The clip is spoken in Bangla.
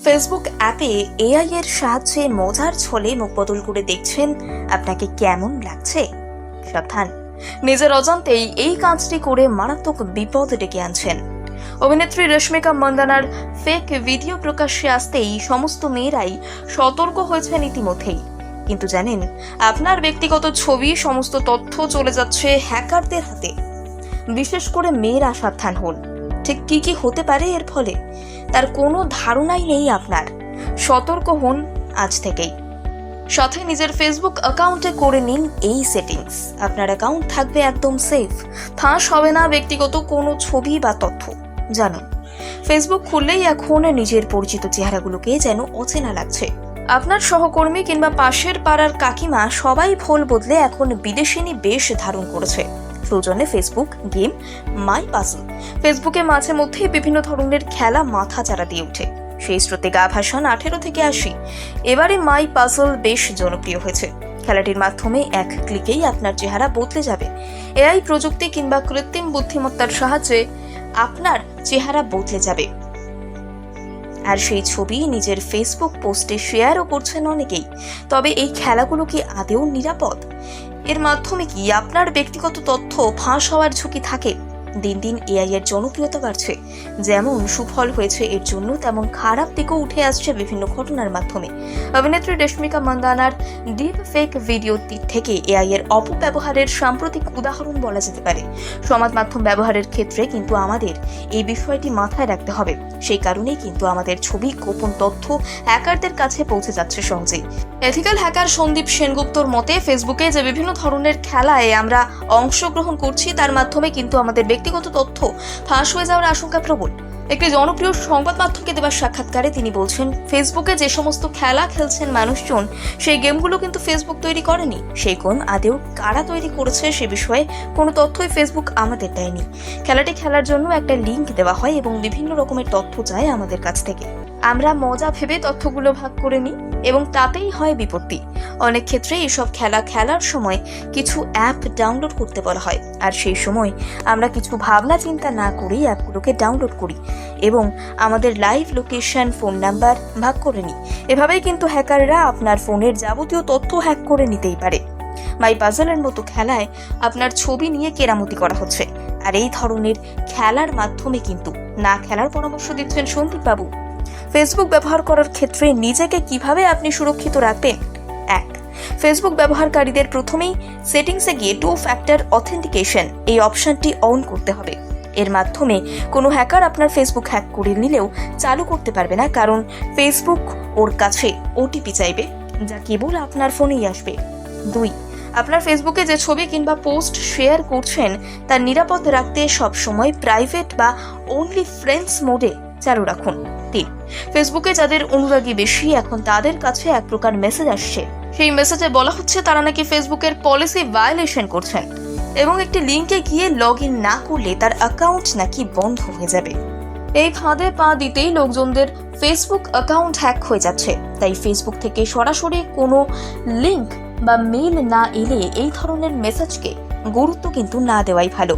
ফেসবুক অ্যাপে এআই এর সাহায্যে মজার ছলে মুখ বদল করে দেখছেন আপনাকে কেমন লাগছে। সাবধান, নিজের অজান্তেই এই কাজটি করে মারাত্মক বিপদ ডেকে আনছেন। অভিনেত্রী রশ্মিকা মন্দানার ফেক ভিডিও প্রকাশ্যে আসতেই সমস্ত মেয়েরাই সতর্ক হয়েছেন ইতিমধ্যেই। কিন্তু জানেন, আপনার ব্যক্তিগত ছবি, সমস্ত তথ্য চলে যাচ্ছে হ্যাকারদের হাতে। বিশেষ করে মেয়েরা সাবধান হন। ঠিক কি কি হতে পারে এর ফলে তার কোনো ধারণাই নেই আপনার। সতর্ক হন আজ থেকেই। সাথে নিজের ফেসবুক অ্যাকাউন্টে করে নিন এই সেটিংস। আপনার অ্যাকাউন্ট থাকবে একদম সেফ, ফাঁস হবে না ব্যক্তিগত কোনো ছবি বা তথ্য। জানুন, ফেসবুক খুললেই এখন নিজের পরিচিত চেহারাগুলোকে যেন অচেনা লাগছে। আপনার সহকর্মী কিংবা পাশের পাড়ার কাকিমা সবাই ফোল বদলে এখন বিদেশিনী বেশ ধারণ করেছে। সৌজন্যে ফেসবুক গেম মাই পাজল। ফেসবুকে মাঝে মধ্যে বিভিন্ন ধরনের খেলা মাথা চারা দিয়ে ওঠে। সেই স্রোতে গা ভাসান 18 থেকে 80। এবারে মাই পাজল বেশ জনপ্রিয় হয়েছে। খেলাটির মাধ্যমে এক ক্লিকেই আপনার চেহারা বদলে যাবে। এআই প্রযুক্তি কিংবা কৃত্রিম বুদ্ধিমত্তার সাহায্যে আপনার চেহারা বদলে যাবে, আর সেই ছবি নিজের ফেসবুক পোস্টে শেয়ারও করছেন অনেকেই। তবে এই খেলাগুলো কি আদৌ নিরাপদ? এর মাধ্যমে কি আপনার ব্যক্তিগত তথ্য ফাঁস হওয়ার ঝুঁকি থাকে? দিন দিন এআই এর জনপ্রিয়তা বাড়ছে। যেমন সুফল হয়েছে এর জন্য, তেমন খারাপ দিকও উঠে আসছে বিভিন্ন ঘটনার মাধ্যমে। অভিনেত্রী রশ্মিকা মন্দানার ডিপ ফেক ভিডিও থেকে এআই এর অপব্যবহারের সাম্প্রতিক উদাহরণ বলা যেতে পারে। সমাজ মাধ্যম ব্যবহারের ক্ষেত্রে কিন্তু আমাদের এই বিষয়টি মাথায় রাখতে হবে। সেই কারণেই কিন্তু আমাদের ছবি, গোপন তথ্য হ্যাকারদের কাছে পৌঁছে যাচ্ছে সহজেই। এথিক্যাল হ্যাকার সন্দীপ সেনগুপ্তর মতে, ফেসবুকে যে বিভিন্ন ধরনের খেলায় আমরা অংশগ্রহণ করছি তার মাধ্যমে কিন্তু আমাদের ব্যক্তিগত তথ্য ফাঁস হয়ে যাওয়ার আশঙ্কা প্রবল। একটি জনপ্রিয় সংবাদ মাধ্যমকে দেওয়া সাক্ষাৎকারে তিনি বলছেন, ফেসবুকে যে সমস্ত খেলা খেলছেন মানুষজন, সেই গেমগুলো কিন্তু ফেসবুক তৈরি করেনি। সেই গেম আদেও কারা তৈরি করেছে সে বিষয়ে কোনো তথ্যই ফেসবুক আমাদের দেয়নি। খেলাটি খেলার জন্য একটা লিঙ্ক দেওয়া হয় এবং বিভিন্ন রকমের তথ্য চায় আমাদের কাছ থেকে। আমরা মজা ভেবে তথ্যগুলো ভাগ করে নিই এবং তাতেই হয় বিপত্তি। অনেক ক্ষেত্রে এসব খেলা খেলার সময় কিছু অ্যাপ ডাউনলোড করতে বলা হয়, আর সেই সময় আমরা কিছু ভাবনা চিন্তা না করেই অ্যাপগুলোকে ডাউনলোড করি এবং আমাদের লাইভ লোকেশন, ফোন নাম্বার ভাগ করে নিই। এভাবেই কিন্তু হ্যাকাররা আপনার ফোনের যাবতীয় তথ্য হ্যাক করে নিতেই পারে। মাই পাজলের মতো খেলায় আপনার ছবি নিয়ে কেরামতি করা হচ্ছে, আর এই ধরনের খেলার মাধ্যমে কিন্তু না খেলার পরামর্শ দিচ্ছেন সন্দীপ বাবু। ফেসবুক ব্যবহার করার ক্ষেত্রে নিজেকে কিভাবে আপনি সুরক্ষিত রাখবেন? 1. ফেসবুক ব্যবহারকারীদের প্রথমেই সেটিংসে গিয়ে 2 ফ্যাক্টর অথেন্টিকেশন এই অপশনটি অন করতে হবে। এর মাধ্যমে কোনো হ্যাকার আপনার ফেসবুক হ্যাক করে নিলেও চালু করতে পারবে না, কারণ ফেসবুক ওর কাছে ওটিপি চাইবে, যা কেবল আপনার ফোনেই আসবে। 2. আপনার ফেসবুকে যে ছবি কিংবা পোস্ট শেয়ার করছেন তা নিরাপদ রাখতে সবসময় প্রাইভেট বা অনলি ফ্রেন্ডস মোডে চালু রাখুন। 3. ফেসবুকে যাদের অনুরাগী বেশি, এখন তাদের কাছে এক প্রকার মেসেজ আসছে। সেই মেসেজে বলা হচ্ছে তারা নাকি ফেসবুকের পলিসি ভায়োলেশন করছেন এবং একটি লিঙ্কে গিয়ে লগ ইন না করলে তার অ্যাকাউন্ট নাকি বন্ধ হয়ে যাবে। এই ফাঁদে পা দিতেই লোকজনদের ফেসবুক অ্যাকাউন্ট হ্যাক হয়ে যাচ্ছে। তাই ফেসবুক থেকে সরাসরি কোনো লিঙ্ক বা মেইল না এলে এই ধরনের মেসেজকে গুরুত্ব কিন্তু না দেওয়াই ভালো।